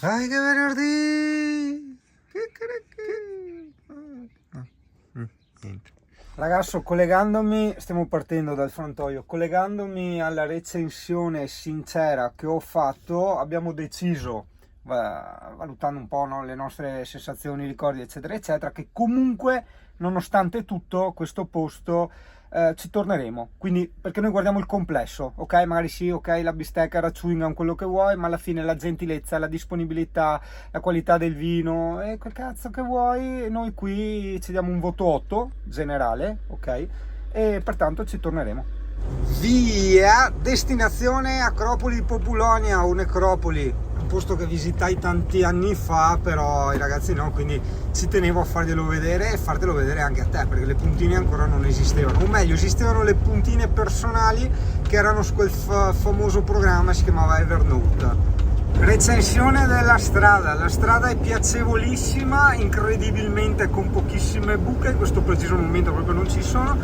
Dai che venerdì! Niente. Ragazzo, stiamo partendo dal frantoio, collegandomi alla recensione sincera che ho fatto, abbiamo deciso, valutando un po', no, le nostre sensazioni, ricordi, eccetera, eccetera, che comunque, nonostante tutto, questo posto ci torneremo. Quindi, perché noi guardiamo il complesso, ok? Magari sì, ok, la bistecca, la chewing gum, quello che vuoi, ma alla fine la gentilezza, la disponibilità, la qualità del vino e quel cazzo che vuoi, noi qui ci diamo un voto 8 generale, ok? E pertanto ci torneremo. Via, destinazione Acropoli di Populonia, un'ecropoli, un posto che visitai tanti anni fa, però i ragazzi no, quindi ci tenevo a farglielo vedere e fartelo vedere anche a te, perché le puntine ancora non esistevano, o meglio esistevano le puntine personali che erano su quel famoso programma, si chiamava Evernote. Recensione della strada, la strada è piacevolissima, incredibilmente con pochissime buche, in questo preciso momento proprio non ci sono,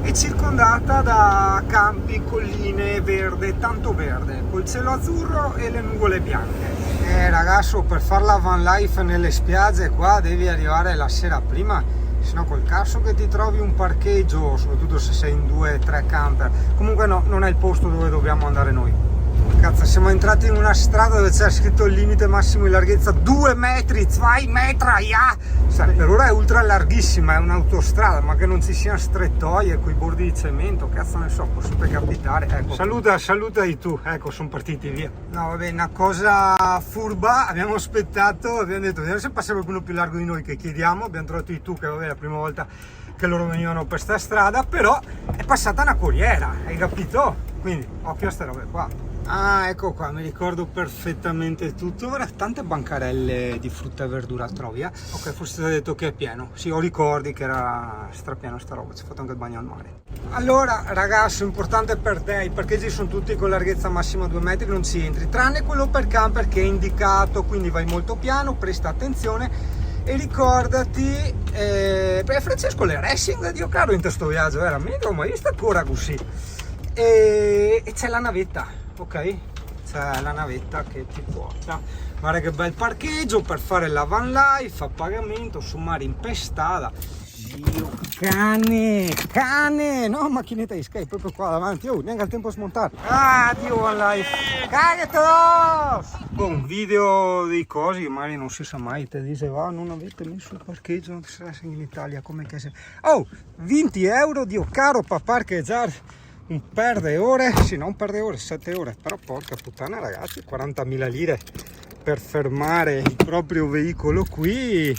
è circondata da campi, colline, verde, tanto verde, col cielo azzurro e le nuvole bianche. Ragazzo, per fare la van life nelle spiagge qua devi arrivare la sera prima, sennò col cazzo che ti trovi un parcheggio, soprattutto se sei in 2-3 camper. Comunque no, non è il posto dove dobbiamo andare noi. Cazzo, siamo entrati in una strada dove c'era scritto il limite massimo di larghezza 2 metri, 2 metri, ja! Per ora è ultra larghissima, è un'autostrada, ma che non ci siano strettoie con i bordi di cemento, cazzo ne so, può sempre capitare. Ecco. Saluta di tu, ecco, sono partiti via. No, vabbè, una cosa furba, abbiamo aspettato, abbiamo detto, vediamo se passa qualcuno più largo di noi che chiediamo, abbiamo trovato i tu, che vabbè, è la prima volta che loro venivano per sta strada, però è passata una corriera, hai capito? Quindi, occhio a ste robe qua. Ah, ecco qua, mi ricordo perfettamente tutto. Ora tante bancarelle di frutta e verdura trovi, eh? Ok, forse ti ho detto che è pieno. Sì, ho ricordi che era strapieno sta roba, ci ho fatto anche il bagno al mare. Allora, ragazzo, importante per te, i parcheggi sono tutti con larghezza massima 2 metri, non ci entri, tranne quello per camper che è indicato, quindi vai molto piano, presta attenzione e ricordati, perché Francesco le racing, Dio caro, in questo viaggio, veramente, ma io sto ancora così. E c'è la navetta. Ok, c'è la navetta che ti porta. Guarda che bel parcheggio per fare la van life a pagamento su mare impestata. Dio, cane, no, macchinetta di skate proprio qua davanti, oh, neanche il tempo a smontare. Ah, Dio van life, cagate! Un video dei cosi che magari non si sa mai, te diceva, non avete messo il parcheggio in Italia, come che se... Oh, 20 euro, Dio caro, per parcheggiare. Un per de ore, sì, non un per de ore, 7 ore, però porca puttana ragazzi, 40.000 lire per fermare il proprio veicolo qui.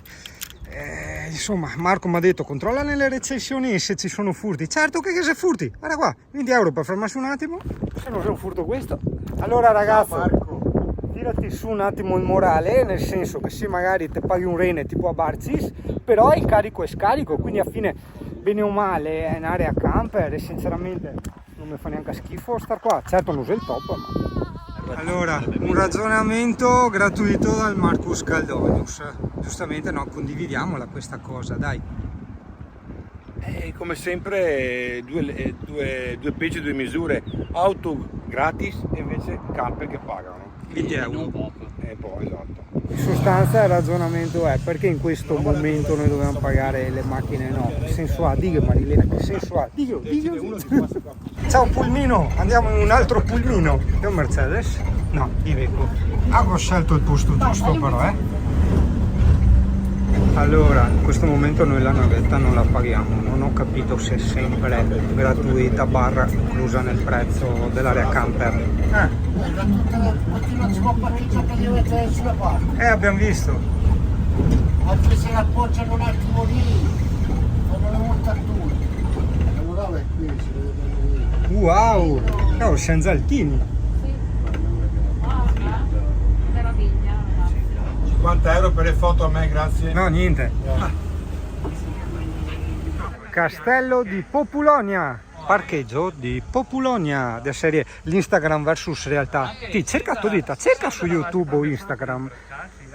Insomma, Marco mi ha detto controlla nelle recensioni se ci sono furti. Certo che se furti, guarda qua, 20 euro per fermarsi un attimo, se non c'è un furto questo. Allora ragazzo, Marco, tirati su un attimo il morale, nel senso che se magari te paghi un rene tipo a Barcis, però il carico è scarico, quindi a fine bene o male è in area camper e sinceramente non mi fa neanche schifo star qua. Certo non uso il top, ma... Allora, un ragionamento gratuito dal Marcus Caldonius. Giustamente no, condividiamola questa cosa, dai. Come sempre due pesi, due misure, auto gratis e invece camper che pagano. 20 euro. E poi esatto. In sostanza il ragionamento è perché in questo momento noi dobbiamo pagare le macchine no? Che senso ha? Dico Marilena, che senso ha? Dico. Ciao pulmino, andiamo in un altro pulmino. È un Mercedes? No, Iveco. Ho scelto il posto giusto però, Allora, in questo momento noi la navetta non la paghiamo, non ho capito se è sempre gratuita barra inclusa nel prezzo dell'area camper. Abbiamo visto. Altri se la appoggiano un attimo lì, fanno le montature. La morale è qui, si vede lì. Wow! Oh, Scienzaltini! 50 euro per le foto a me, grazie. No, niente. Castello di Populonia, parcheggio di Populonia, della serie l'Instagram versus realtà. Ti cerca dita, cerca su YouTube o Instagram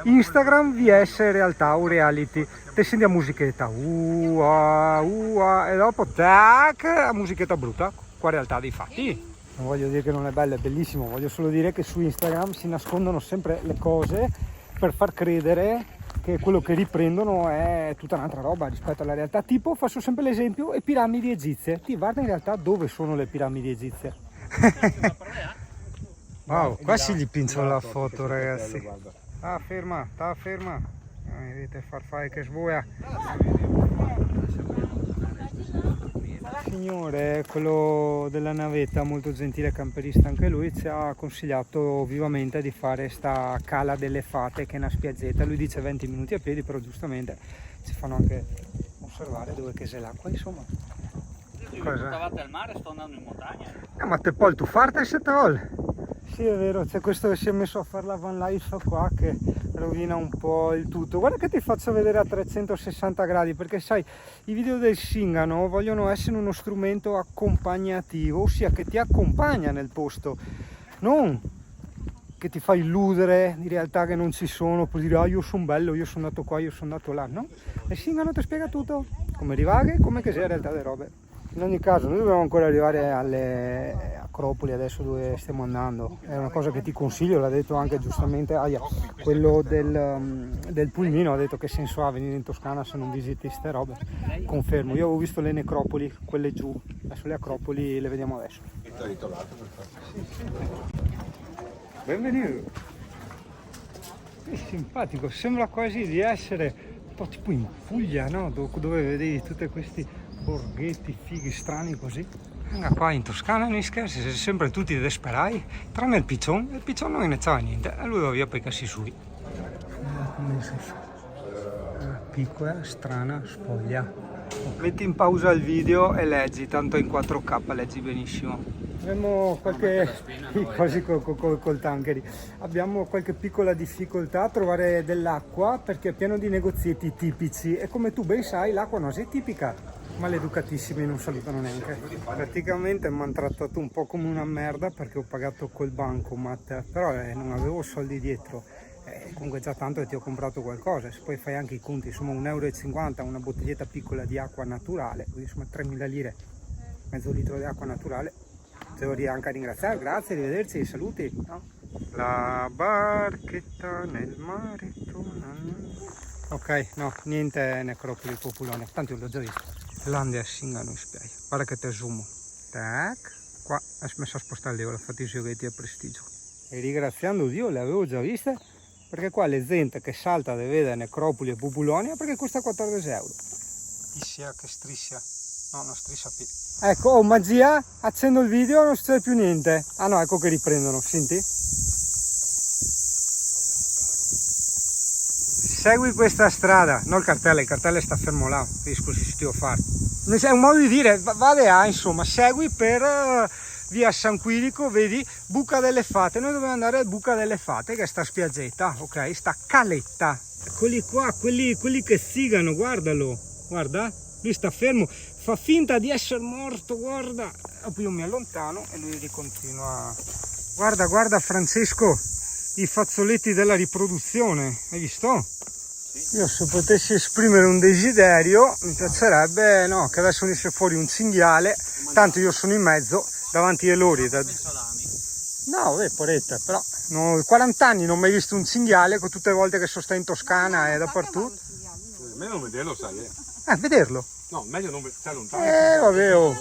vs realtà o reality. Te senti la musichetta, e dopo tac, la musichetta brutta, qua realtà dei fatti. Non voglio dire che non è bello, è bellissimo, voglio solo dire che su Instagram si nascondono sempre le cose per far credere che quello che riprendono è tutta un'altra roba rispetto alla realtà. Tipo, faccio sempre l'esempio, le piramidi egizie. Ti guarda in realtà dove sono le piramidi egizie. Wow, qua si gli pincio la foto, ragazzi. Ah, ferma, sta ferma. Vedete far fare che svoia. Signore, quello della navetta, molto gentile camperista anche lui, ci ha consigliato vivamente di fare sta Cala delle Fate, che è una spiazzetta. Lui dice 20 minuti a piedi, però giustamente ci fanno anche osservare dove che c'è l'acqua, insomma. Cosa? Stavate al mare, sto andando in montagna. Ma te poi tu farti se te. Sì, è vero, c'è questo che si è messo a fare la van life qua che rovina un po' il tutto. Guarda che ti faccio vedere a 360 gradi, perché sai, i video del Singano vogliono essere uno strumento accompagnativo, ossia che ti accompagna nel posto, non che ti fa illudere di realtà che non ci sono, poi dire io sono bello, io sono andato qua, io sono andato là, no? Il Singano ti spiega tutto, come rivaghe, come che sia in realtà le robe. In ogni caso noi dobbiamo ancora arrivare alle Acropoli adesso dove stiamo andando, è una cosa che ti consiglio, l'ha detto anche giustamente quello del pulmino, ha detto che senso ha venire in Toscana se non visiti ste robe. Confermo, io avevo visto le necropoli, quelle giù, adesso le Acropoli le vediamo adesso. Benvenuto. È simpatico, sembra quasi di essere un po' tipo in Puglia, no? Dove vedevi tutti questi borghetti fighi strani così. Qua in Toscana non scherzi, siete sempre tutti desperai, tranne il piccione non ne sa niente, e lui va via per i cazzi suoi. Come si fa? Piccola, strana, spoglia. Metti in pausa il video e leggi, tanto in 4K leggi benissimo. Abbiamo qualche quasi col tancheri. Abbiamo qualche piccola difficoltà a trovare dell'acqua perché è pieno di negozietti tipici e come tu ben sai l'acqua non è tipica. Maleducatissimi, non salutano neanche. Praticamente mi hanno trattato un po' come una merda perché ho pagato col bancomat, però non avevo soldi dietro. Comunque già tanto che ti ho comprato qualcosa, se poi fai anche i conti, insomma 1,50 € una bottiglietta piccola di acqua naturale, quindi insomma 3.000 lire, mezzo litro di acqua naturale. Devo dire anche a ringraziare, grazie, arrivederci, saluti. No? La barchetta nel mare torna. Ok, no, niente necropoli popolone, tanto io l'ho già visto. Landia Singano in spiaggia, guarda che te zoomo. Tac, qua hai messo a spostare l'euro, fatti i giochetti a prestigio. E ringraziando Dio le avevo già viste, perché qua le gente che salta e vede necropoli e populonia perché costa 14 €. Issia che striscia, no, non striscia più. Ecco, oh magia, accendo il video non succede più niente. Ah no, ecco che riprendono, senti? Segui questa strada, non il cartello sta fermo là, scusi se ti devo fare. È un modo di dire, vade a, insomma, segui per via San Quirico, vedi, Buca delle Fate, noi dobbiamo andare a Buca delle Fate, che è sta spiaggetta, ok, sta caletta. Eccoli qua, quelli che sigano, guardalo, guarda, lui sta fermo, fa finta di essere morto, guarda. E poi io mi allontano e lui ricontinua. Guarda Francesco, i fazzoletti della riproduzione, hai visto? Io se potessi esprimere un desiderio mi piacerebbe che adesso venisse fuori un cinghiale, tanto io sono in mezzo davanti ai lori. No, poretta, però 40 anni non ho mai visto un cinghiale con tutte le volte che sono stato in Toscana e dappertutto. Meglio non vederlo, sai. Vederlo? No, meglio non stare lontano. Vabbè, oh.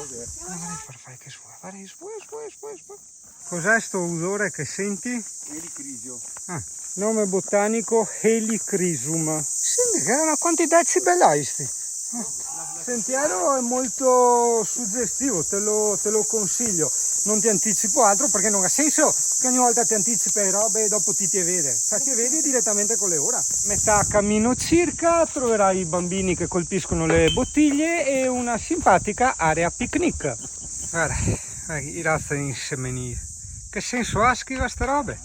Cos'è sto odore che senti? Elicrisio. Nome botanico Helichrysum. Senti che è una quantità di decibelaisti. Il sentiero è molto suggestivo, te lo consiglio. Non ti anticipo altro perché non ha senso che ogni volta ti anticipi le robe e dopo ti vede. Cioè ti vedi direttamente con le ore. Metà cammino circa troverai i bambini che colpiscono le bottiglie e una simpatica area picnic. Guarda, i razzi in semenire. Che senso ha scrivere sta robe?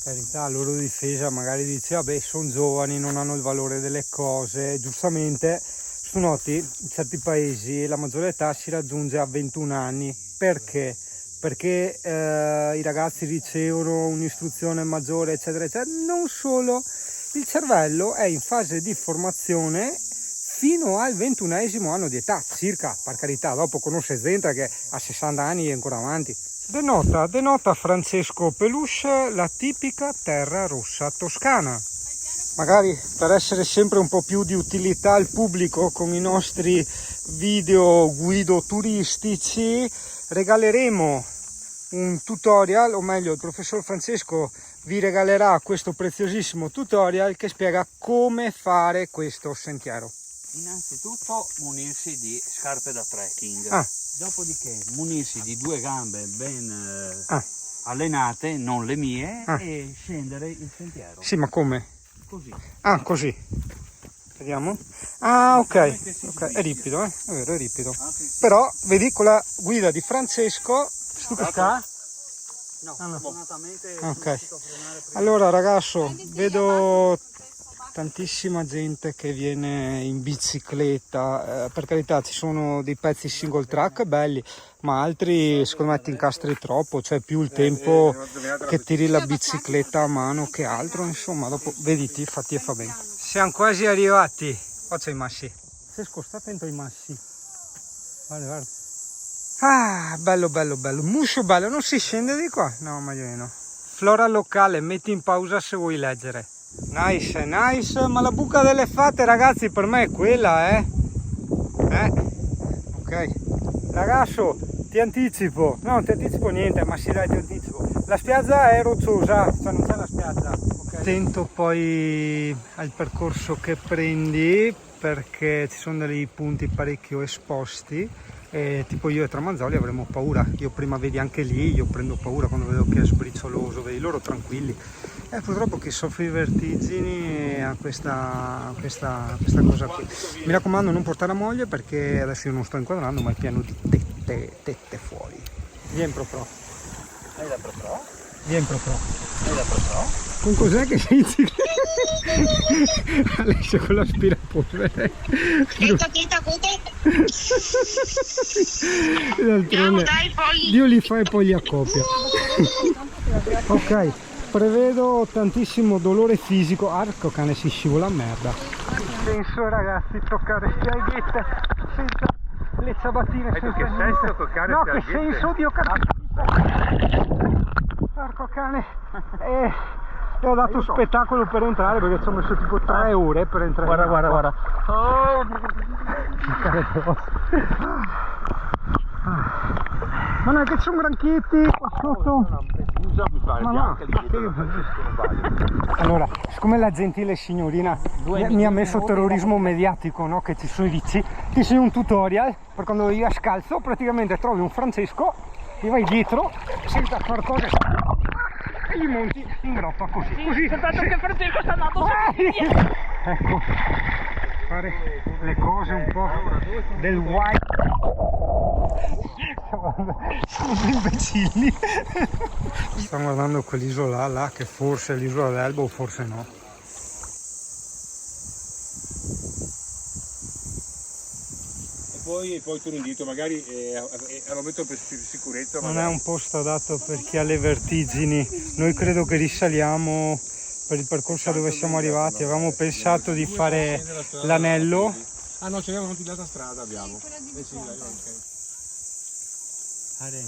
Carità, a loro difesa magari dice vabbè sono giovani, non hanno il valore delle cose, giustamente su noti in certi paesi la maggiore età si raggiunge a 21 anni, perché? Perché i ragazzi ricevono un'istruzione maggiore eccetera eccetera, non solo, il cervello è in fase di formazione fino al 21° anno di età, circa, per carità, dopo conosce gente che a 60 anni è ancora avanti. Denota Francesco Peluche la tipica terra rossa toscana. Magari per essere sempre un po' più di utilità al pubblico con i nostri video guido turistici, regaleremo un tutorial, o meglio il professor Francesco vi regalerà questo preziosissimo tutorial che spiega come fare questo sentiero. Innanzitutto munirsi di scarpe da trekking, Ah. dopodiché munirsi di 2 gambe ben allenate, non le mie, e scendere il sentiero. Sì, ma come? Così. Ah, così. Vediamo. Ah, ok, è ripido, è vero, è ripido. Però, vedi, con la guida di Francesco, tu che sta? No, Ah, no. fortunatamente Ok. Allora, ragazzo, vedo tantissima gente che viene in bicicletta, per carità ci sono dei pezzi single track belli, ma altri secondo me ti incastri troppo, cioè più il tempo che tiri la bicicletta a mano che altro, insomma, dopo vediti, fatti e fa bene. Siamo quasi arrivati, faccio i massi. Francesco, sta attento ai massi. Guarda. Ah, bello, muscio bello, non si scende di qua? No, meglio di no. Flora locale, metti in pausa se vuoi leggere. Nice, ma la buca delle fate, ragazzi, per me è quella, ok. Ragazzo, ti anticipo. No, non ti anticipo niente, ma sì, dai, ti anticipo. La spiaggia è rocciosa, cioè non c'è la spiaggia. Okay. Attento poi al percorso che prendi, perché ci sono dei punti parecchio esposti. E tipo io e Tramanzoli avremo paura. Io prima vedi anche lì, io prendo paura quando vedo che è sbricioloso, vedi loro tranquilli. Purtroppo chi soffre di vertigini ha questa cosa qui. Mi raccomando, non portare la moglie, perché adesso io non sto inquadrando, ma è pieno di tette fuori. Vieni proprio. Hai la pro? Vieni proprio. Hai la pro? Con cos'è che sei? Alessia con l'aspirapolvere. D'altronde Dio li fa e poi li accoppia. Ok, prevedo tantissimo dolore fisico. Arco cane, si scivola a merda. Penso, ragazzi, toccare spiaghette senza le ciabattine, senza che niente. senso toccare no, spiaghette? che senso, Dio cazzo. Arco cane. E ho dato spettacolo per entrare, perché ci ho messo tipo 3 ore per entrare. Guarda. Oh. Ma non è che ci sono granchietti qua sotto. Allora, siccome la gentile signorina mi ha messo terrorismo mediatico, no? Che ci sono dici, ti insegno un tutorial per quando io scalzo, praticamente trovi un Francesco, ti vai dietro senza far cose e gli monti in groppa così. Soltanto che Francesco sta andando Ecco, fare le cose un po' del white. Sono due imbecilli. Stiamo guardando quell'isola là, che forse è l'isola d'Elba o forse no. E poi tu indito, magari lo metto per sicurezza. Non è un posto adatto per chi ha le vertigini. Noi credo che risaliamo per il percorso dove siamo arrivati. Avevamo pensato di fare l'anello. Ah no, c'abbiamo un'altra strada, abbiamo.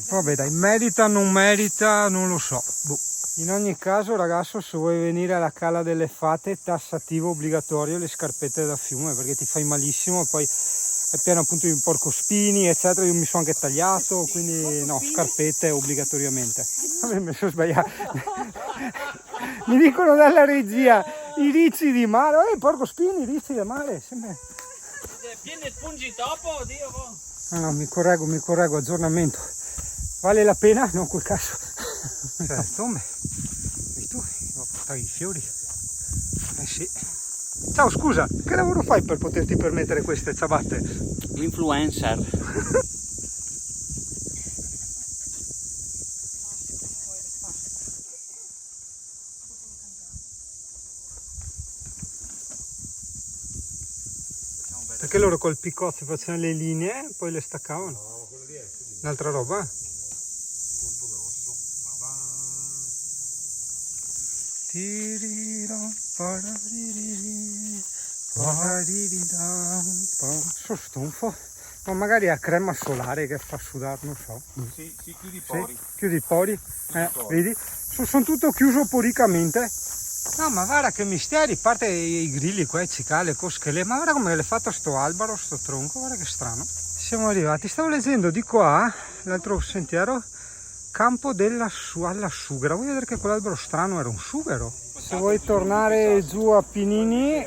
Vabbè dai, merita, non merita, non lo so. Boh. In ogni caso, ragazzo, se vuoi venire alla Cala delle Fate, tassativo obbligatorio le scarpette da fiume, perché ti fai malissimo e poi è pieno appunto di porcospini eccetera. Io mi sono anche tagliato, quindi no, scarpette obbligatoriamente. Vabbè, mi sono sbagliato. Mi dicono dalla regia i ricci di mare, porcospini, i ricci di mare, sempre. Piene spungi topo, Dio. No, mi correggo, aggiornamento. Vale la pena? No, quel caso. Certo, e tu devo portare i fiori. Sì. Ciao, scusa, che lavoro fai per poterti permettere queste ciabatte? L'influencer. Perché loro col piccozzo facevano le linee, poi le staccavano. Un'altra roba? Sono stufo, ma magari è crema solare che fa sudare, non so. Sì, chiudi i pori. Sì? Chiudi i pori, vedi? Sono tutto chiuso poricamente. No, ma guarda che misteri, a parte i grilli qua, i cicale, le cosche, ma guarda come l'è fatto sto albero, sto tronco, guarda che strano. Siamo arrivati, stavo leggendo di qua, l'altro sentiero, campo alla sughera. Vuoi vedere che quell'albero strano era un sughero? Se vuoi tornare giù a Pinini,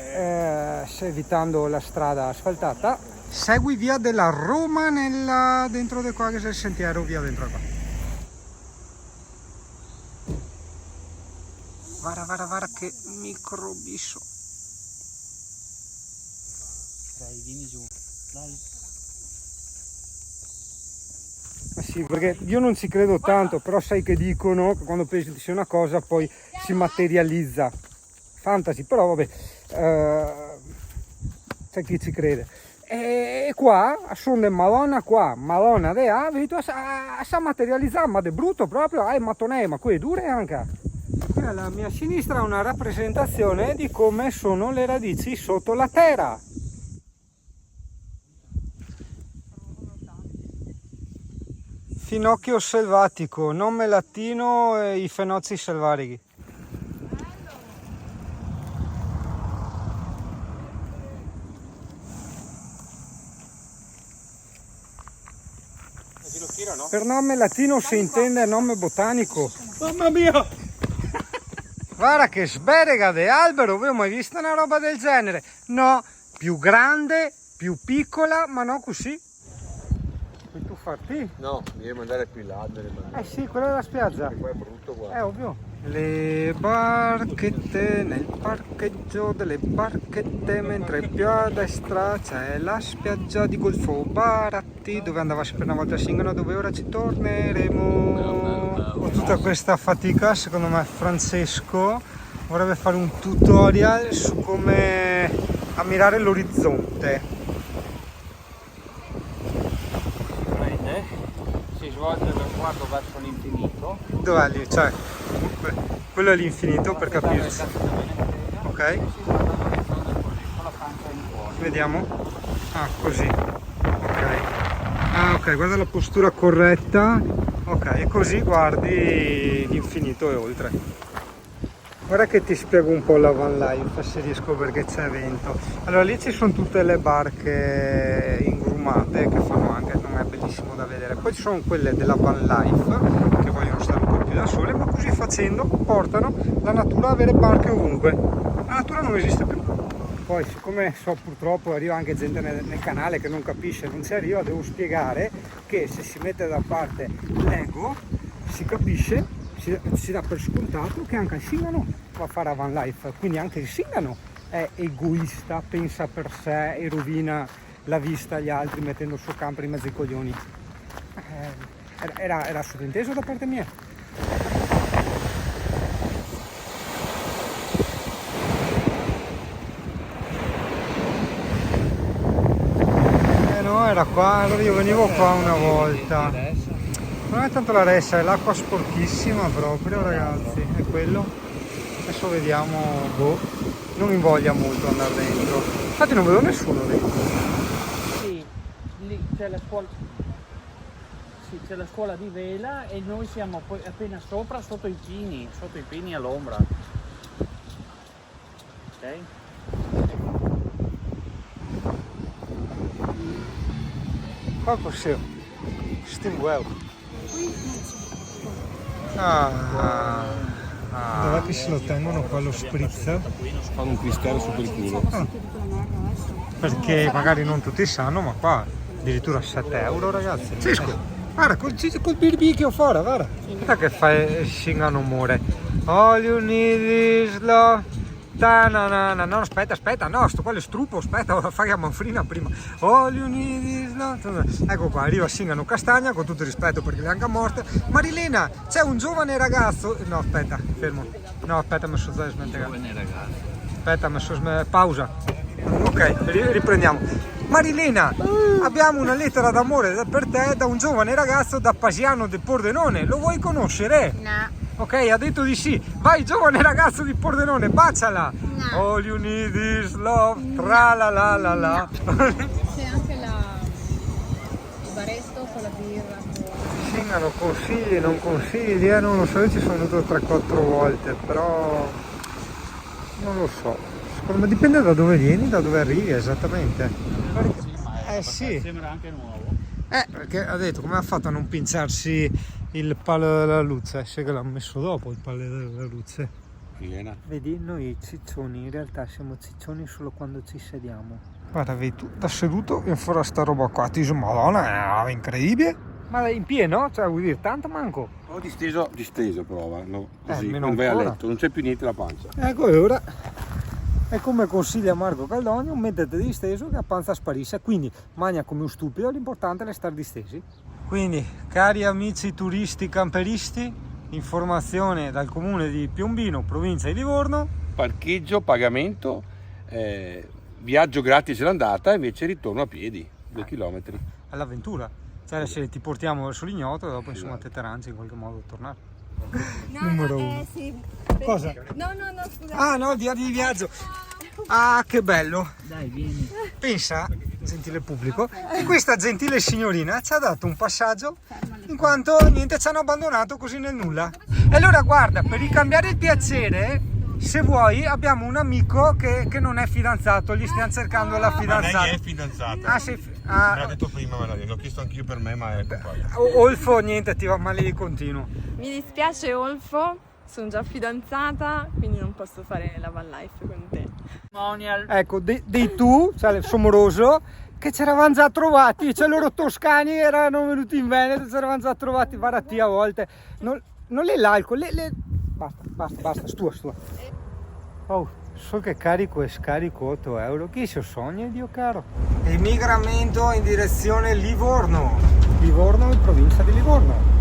evitando la strada asfaltata, segui via della Roma dentro di qua, che c'è il sentiero, via dentro qua. Guarda che microbisso. Dai, vieni giù, dai. Ma sì, perché io non ci credo tanto, però sai che dicono che quando pensi sia una cosa poi si materializza. Fantasy, però vabbè, c'è chi ci crede. E qua sono de Madonna qua, Madonna de vedo a materializzare, ma de brutto proprio, mattonè, ma qui è dure anche. Qui alla mia sinistra è una rappresentazione di come sono le radici sotto la terra. Finocchio selvatico, nome latino i fenozzi selvatici. Per nome latino si intende nome botanico. Mamma mia! Guarda che sberega di albero, avevo mai visto una roba del genere? No, più grande, più piccola, ma no così. Puoi tu farti? No, devi andare più in là. Sì, quella è la spiaggia. Qua è brutto, guarda. È ovvio. Le barchette nel parcheggio delle barchette, mentre più a destra c'è la spiaggia di Golfo Baratti, dove andavasi per una volta a Singano, dove ora ci torneremo. Con tutta questa fatica, secondo me Francesco vorrebbe fare un tutorial su come ammirare l'orizzonte. Prende, si svolge lo sguardo verso l'infinito. Dov'è lì? Cioè, quello è l'infinito per capirci. Ok? Vediamo. Così. Ok. Ok, guarda la postura corretta. Ok, e così guardi l'infinito e oltre. Guarda che ti spiego un po' la van life, se riesco, perché c'è vento. Allora, lì ci sono tutte le barche ingrumate che fanno anche, non è bellissimo da vedere. Poi ci sono quelle della van life che vogliono stare un po' più da sole, ma così facendo portano la natura a avere barche ovunque. La natura non esiste più. Poi, siccome so, purtroppo arriva anche gente nel canale che non capisce, non ci arriva, devo spiegare che se si mette da parte l'ego si capisce, si dà per scontato che anche il Singano va a fare a van life, quindi anche il Singano è egoista, pensa per sé e rovina la vista agli altri mettendo il suo camper in mezzo ai coglioni. Era sottinteso da parte mia. No, era qua, allora io venivo qua una volta. Non è tanto la ressa, è l'acqua sporchissima proprio, ragazzi, è quello. Adesso vediamo, non invoglia molto andare dentro. Infatti non vedo nessuno dentro. Sì, lì c'è la scuola. Sì, c'è la scuola di vela e noi siamo poi appena sopra, sotto i pini all'ombra. Ok? Qua possiamo. Stiamo well. Dov'è che se lo tengono qua lo spritz? Fanno un cristello su per il culo. Perché magari non tutti sanno, ma qua addirittura 7 euro, ragazzi. Cisco, guarda, col birbicchio fuori, guarda. Guarda che fai Singano amore. All you need is love. No, aspetta, no, sto qua è struppo, aspetta, fai a manfrina prima. All you need is love. Ecco qua, arriva Singano Castagna, con tutto il rispetto perché le è anche morte. Marilena, c'è un giovane ragazzo. No, aspetta, fermo. No, aspetta, mi sono smentegato. Aspetta, mi sono pausa. Ok, riprendiamo. Marilena, abbiamo una lettera d'amore per te da un giovane ragazzo da Pasiano del Pordenone. Lo vuoi conoscere? No. Ok, ha detto di sì. Vai, giovane ragazzo di Pordenone, baciala. No. All you need is love. Tra la la la la. C'è anche il baretto con la birra. Singano consigli, non consigli, non lo so, io ci sono venuto 3-4 volte, però non lo so. Secondo me dipende da dove vieni, da dove arrivi esattamente. Sì. Sembra anche nuovo. Perché ha detto come ha fatto a non pinzarsi il palo della luce? Sai che l'ha messo dopo il palo della luce. Piena. Vedi, noi ciccioni in realtà siamo ciccioni solo quando ci sediamo. Guarda, vedi tu da seduto in fuori a sta roba qua, ti dici, madonna, è incredibile. Ma in pieno? Cioè vuol dire tanto manco? Ho disteso prova, no? Così, meno quando vai a ancora. letto, non c'è più niente la pancia. Ecco, e ora è come consiglia Marco Caldogno, mettete disteso che la panza sparisce, quindi mangia come un stupido, l'importante è stare distesi. Quindi, cari amici turisti camperisti, informazione dal comune di Piombino, provincia di Livorno. Parcheggio, pagamento, viaggio gratis l'andata, invece ritorno a piedi, 2 chilometri. All'avventura, cioè se ti portiamo verso l'ignoto e dopo insomma te t'arrangi in qualche modo a tornare. No, Numero no, uno. sì. Cosa? No, scusa. Ah no, il diario di viaggio. Ah, che bello. Dai, vieni. Pensa, gentile pubblico, che questa gentile signorina ci ha dato un passaggio in quanto niente ci hanno abbandonato così nel nulla. E allora guarda, per ricambiare il piacere, se vuoi abbiamo un amico che non è fidanzato, gli stiamo cercando la fidanzata. lei è fidanzata. Ah, Me l'ha detto prima, me l'ha detto. L'ho chiesto anch'io per me, ma è compagna. Olfo, niente, ti va male di continuo. Mi dispiace Olfo, sono già fidanzata, quindi non posso fare la van life con te. Testimonial. Ecco, di tu, cioè somoroso, che ci eravamo già trovati, cioè loro toscani erano venuti in Veneto, ci eravamo già trovati varati a volte. Non è l'alcol, basta, stua. Oh, so che carico e scarico 8 euro, chi se sogna, Dio caro. Emigramento in direzione Livorno. Livorno in provincia di Livorno.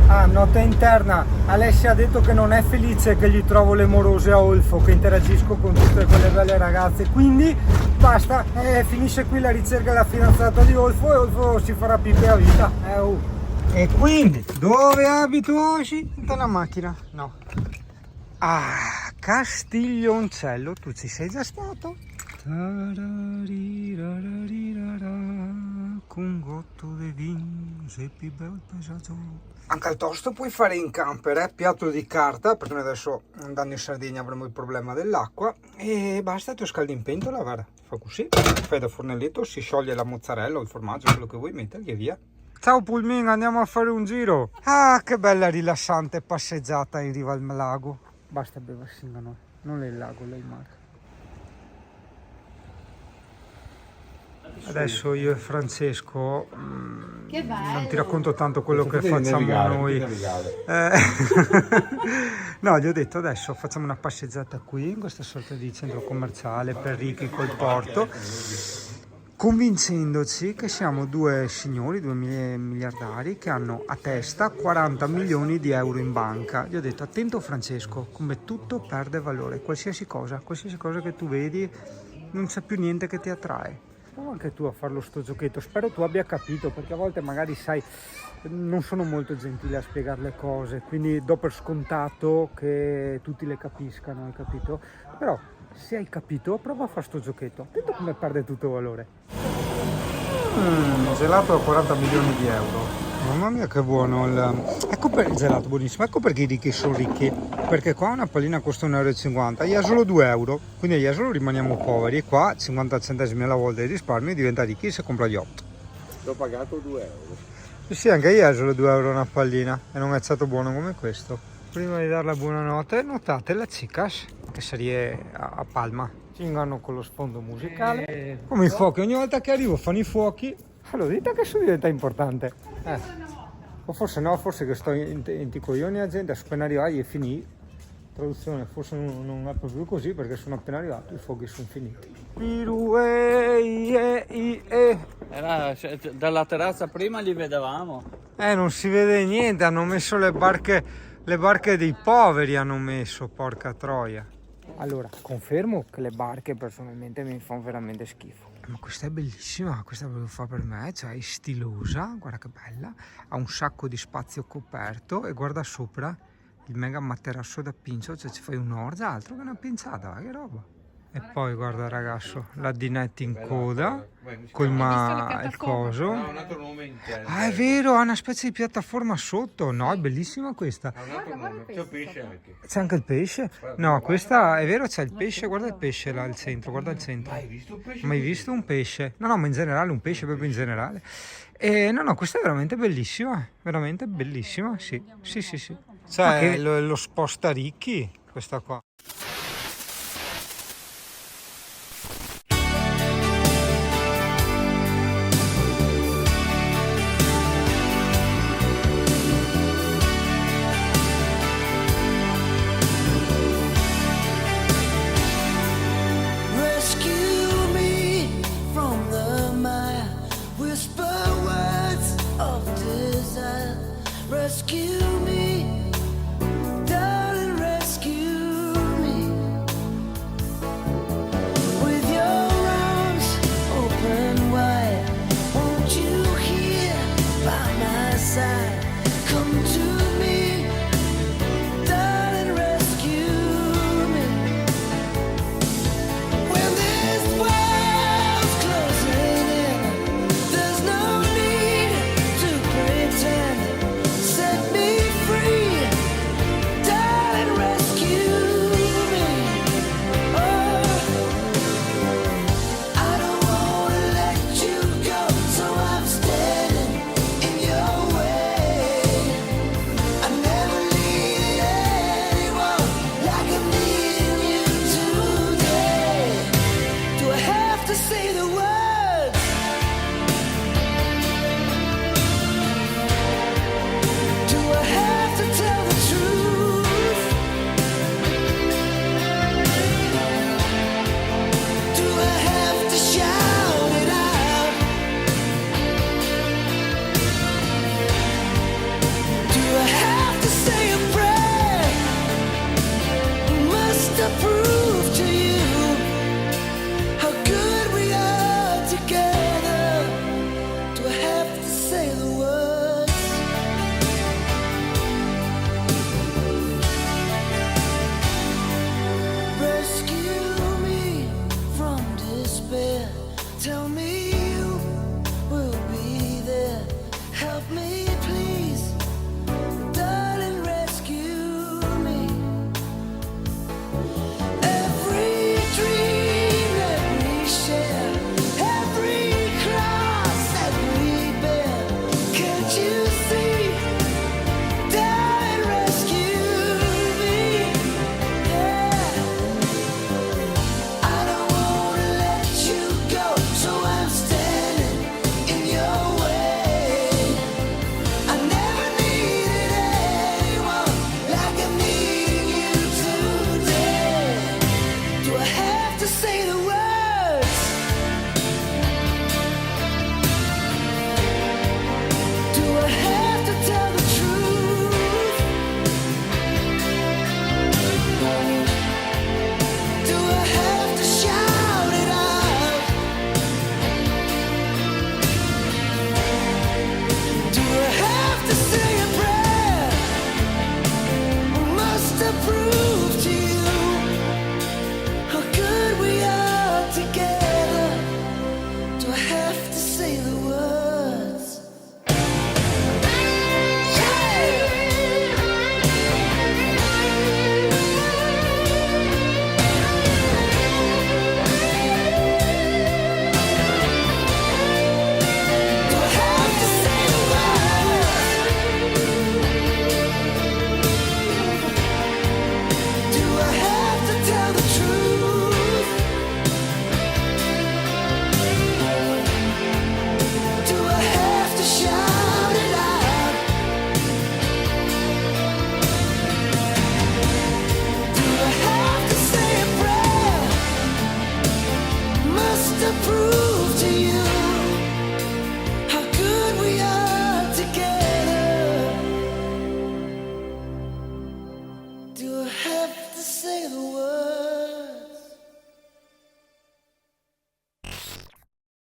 Ah, nota interna, Alessia ha detto che non è felice che gli trovo le morose a Olfo, che interagisco con tutte quelle belle ragazze, quindi basta, finisce qui la ricerca della fidanzata di Olfo e Olfo si farà pippe a vita. E quindi, dove abito oggi? Nella macchina? No. Ah, Castiglioncello, tu ci sei già stato? Con gotto di vino, seppi bel paesaggio. Anche al tosto puoi fare in camper, piatto di carta, perché noi adesso andando in Sardegna avremo il problema dell'acqua, e basta, tu scaldi in pentola, guarda, fa così, fai da fornelletto, si scioglie la mozzarella o il formaggio, quello che vuoi mettergli e via. Ciao Pulmin, andiamo a fare un giro. Ah, che bella rilassante passeggiata in riva al lago. Basta bere Singano, non è il lago, è il mare. Adesso io e Francesco Che bello. non ti racconto tanto quello che facciamo noi. No, gli ho detto adesso facciamo una passeggiata qui in questa sorta di centro commerciale per ricchi col porto, convincendoci che siamo due signori, due miliardari che hanno a testa 40 milioni di euro in banca. Gli ho detto attento Francesco, come tutto perde valore, qualsiasi cosa che tu vedi non c'è più niente che ti attrae. Prova anche tu a farlo sto giochetto, spero tu abbia capito, perché a volte magari sai non sono molto gentile a spiegare le cose, quindi do per scontato che tutti le capiscano, hai capito? Però se hai capito prova a fare sto giochetto, attento come perde tutto valore. Gelato a 40 milioni di euro. Mamma mia che buono ecco per il gelato, buonissimo. Ecco perché i ricchi sono ricchi, perché qua una pallina costa 1,50 €, a Jesolo 2 euro, quindi a Jesolo rimaniamo poveri e qua 50 centesimi alla volta di risparmio diventa ricchi se compra yacht. L'ho pagato 2 euro. Sì, anche a Jesolo 2 euro una pallina e non è stato buono come questo. Prima di dare la buonanotte notate la Cicas che sarebbe a Palma. Cingano con lo sfondo musicale, come i fuochi, ogni volta che arrivo fanno i fuochi. Allora dite che su diventa importante. O forse no, forse che sto in coglioni a gente, appena arrivati e finì. Traduzione, forse non è proprio così perché sono appena arrivato, i fuochi sono finiti. Era, dalla terrazza prima li vedevamo. Non si vede niente, hanno messo le barche dei poveri, hanno messo, porca troia. Allora, confermo che le barche personalmente mi fanno veramente schifo. Ma questa è bellissima, questa ve lo fa per me, cioè è stilosa, guarda che bella, ha un sacco di spazio coperto e guarda sopra, il mega materasso da pincio, cioè ci fai un'orza, altro che una pinzata, che roba. E poi guarda ragazzo, la dinette in coda, col il coso. Ha un altro nome in terra. Ah, è vero, ha una specie di piattaforma sotto. No, è bellissima questa. Ha un altro nome. C'è un pesce anche. C'è anche il pesce? No, questa è vero, c'è il pesce, guarda il pesce là al centro, guarda il centro. Hai visto un pesce? Mai visto un pesce? No, no, ma in generale un pesce proprio in generale. E no, no, questa è veramente bellissima, veramente bellissima, sì, sì, sì, sì. Cioè, lo sposta ricchi, questa qua. Rescue me from the mire, whisper words of desire. Rescue me, darling, rescue me. With your arms open wide, won't you hear by my side? Come to me, darling, rescue me. When this world's closing in, there's no need to pretend. Set me free, darling, rescue me. Oh, I don't wanna let you go, so I'm standing in your way. I never need anyone like I'm needing you today. Do I have to say the words? Do I have to tell the truth? Do I have to shout it out? Do I have to say a prayer? Must I prove to you how good we are together? Do I have to say the words? Rescue me from despair. Tell me